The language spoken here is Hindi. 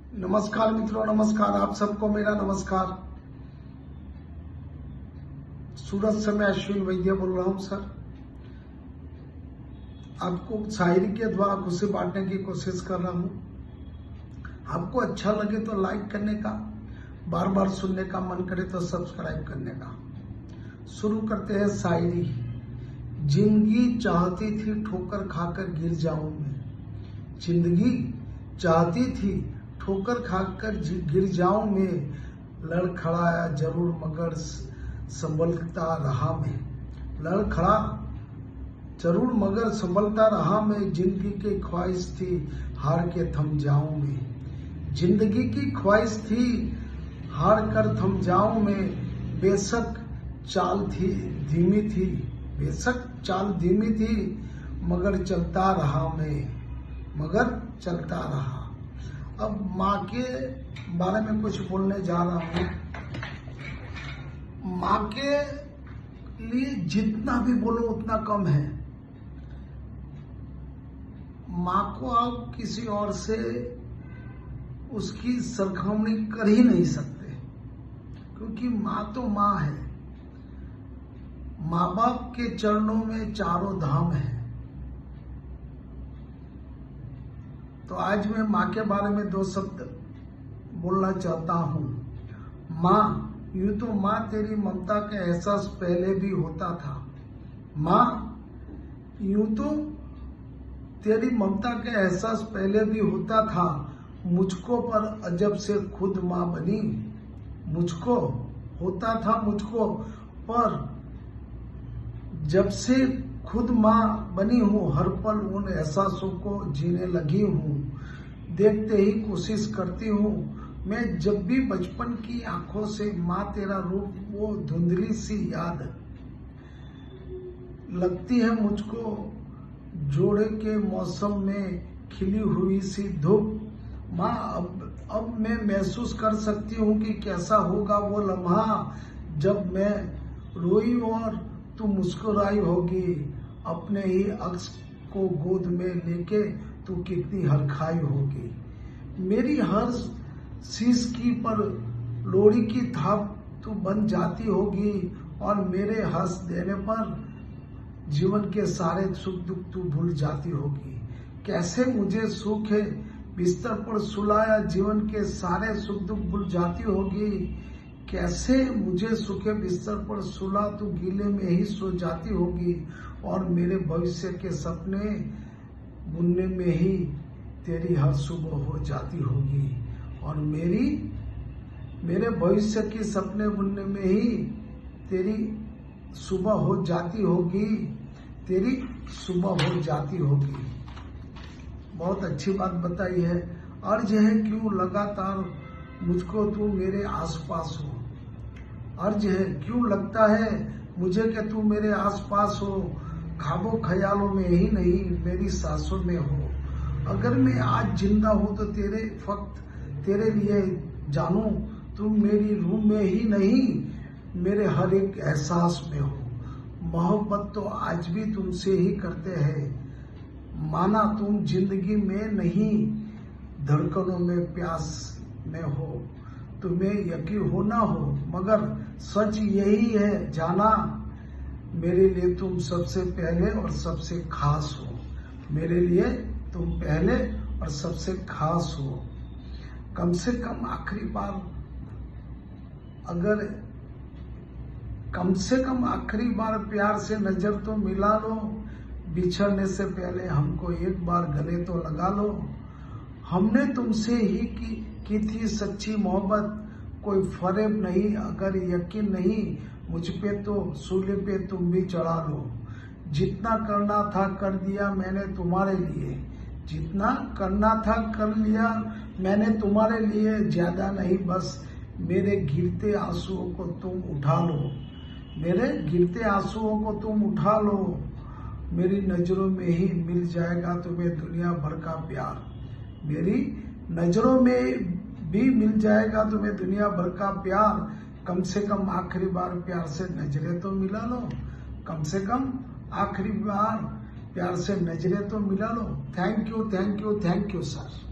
नमस्कार मित्रों, नमस्कार। आप सबको मेरा नमस्कार। सूरत से मैं अश्विन वैद्य बोल रहा हूं सर। आपको शायरी के द्वारा खुशी बांटने की कोशिश कर रहा हूं। आपको अच्छा लगे तो लाइक करने का, बार बार सुनने का मन करे तो सब्सक्राइब करने का। शुरू करते हैं शायरी। जिंदगी चाहती थी ठोकर खाकर गिर जाऊं मैं, जिंदगी चाहती थी ठोकर खाकर गिर जाऊं मैं, लड़खड़ाया जरूर मगर संभलता रहा मैं, लड़खड़ा जरूर मगर संभलता रहा मैं, जिंदगी की ख्वाहिश थी हार के थम जाऊं मैं, जिंदगी की ख्वाहिश थी हार कर थम जाऊं मैं, बेशक चाल थी धीमी थी, बेशक चाल धीमी थी, मगर चलता रहा मैं, मगर चलता रहा। अब माँ के बारे में कुछ बोलने जा रहा हूँ। माँ के लिए जितना भी बोलो उतना कम है। माँ को आप किसी और से उसकी सरखावनी कर ही नहीं सकते, क्योंकि माँ तो माँ है। माँ बाप के चरणों में चारों धाम है। तो आज मैं माँ के बारे में दो शब्द बोलना चाहता हूँ। माँ, यूं तो माँ तेरी ममता का एहसास पहले भी होता था। माँ, यूं तो तेरी ममता का एहसास पहले भी होता था, मुझको पर अजब से खुद माँ बनी, मुझको होता था मुझको पर जब से खुद माँ बनी हूँ, हर पल उन एहसासों को जीने लगी हूँ, देखते ही कोशिश करती हूँ मैं जब भी बचपन की आंखों से माँ तेरा रूप, वो धुंधली सी याद लगती है मुझको, जोड़े के मौसम में खिली हुई सी धूप। माँ, अब मैं महसूस कर सकती हूँ कि कैसा होगा वो लम्हा जब मैं रोई और तू मुस्कुराई होगी, अपने ही अक्स को गोद में लेके तू कितनी हरखाई होगी, मेरी हर शीश की पर लोरी की थाप तू बन जाती होगी, और मेरे हंस देने पर जीवन के सारे सुख दुख तू भूल जाती होगी। कैसे मुझे सुख है बिस्तर पर सुलाया, जीवन के सारे सुख दुख भूल जाती होगी, कैसे मुझे सूखे बिस्तर पर सुला तू गीले में ही सो जाती होगी, और मेरे भविष्य के सपने बुनने में ही तेरी हर सुबह हो जाती होगी, और मेरे भविष्य के सपने बुनने में ही तेरी सुबह हो जाती होगी, तेरी सुबह हो जाती होगी। बहुत अच्छी बात बताई है। अर्ज है क्यों लगातार मुझको तू मेरे आसपास हो, अर्ज है क्यों लगता है मुझे कि तू मेरे आसपास हो, ख्वाबों ख्यालों में ही नहीं मेरी सांसों में हो। अगर मैं आज जिंदा हूँ तो तेरे लिए जानू, तुम मेरी रूह में ही नहीं मेरे हर एक एहसास में हो। मोहब्बत तो आज भी तुमसे ही करते हैं, माना तुम जिंदगी में नहीं धड़कनों में प्यास में हो, तुम्हें यकीन हो ना हो मगर सच यही है जाना, मेरे लिए तुम सबसे पहले और सबसे खास हो, मेरे लिए तुम पहले और सबसे खास हो। कम से कम आखिरी बार प्यार से नजर तो मिला लो, बिछड़ने से पहले हमको एक बार गले तो लगा लो। हमने तुमसे ही की थी सच्ची मोहब्बत, कोई फरेब नहीं, अगर यकीन नहीं मुझ पे तो सूले पे तुम भी चढ़ा लो। जितना करना था कर दिया मैंने तुम्हारे लिए, जितना करना था कर लिया मैंने तुम्हारे लिए, ज्यादा नहीं बस मेरे गिरते आंसुओं को तुम उठा लो, मेरे गिरते आंसुओं को तुम उठा लो, मेरी नजरों में ही मिल जाएगा तुम्हें दुनिया भर का प्यार, मेरी नजरों में भी मिल जाएगा तुम्हें दुनिया भर का प्यार। कम से कम आखिरी बार प्यार से नजरें तो मिला लो, कम से कम आखिरी बार प्यार से नजरें तो मिला लो। Thank you sir.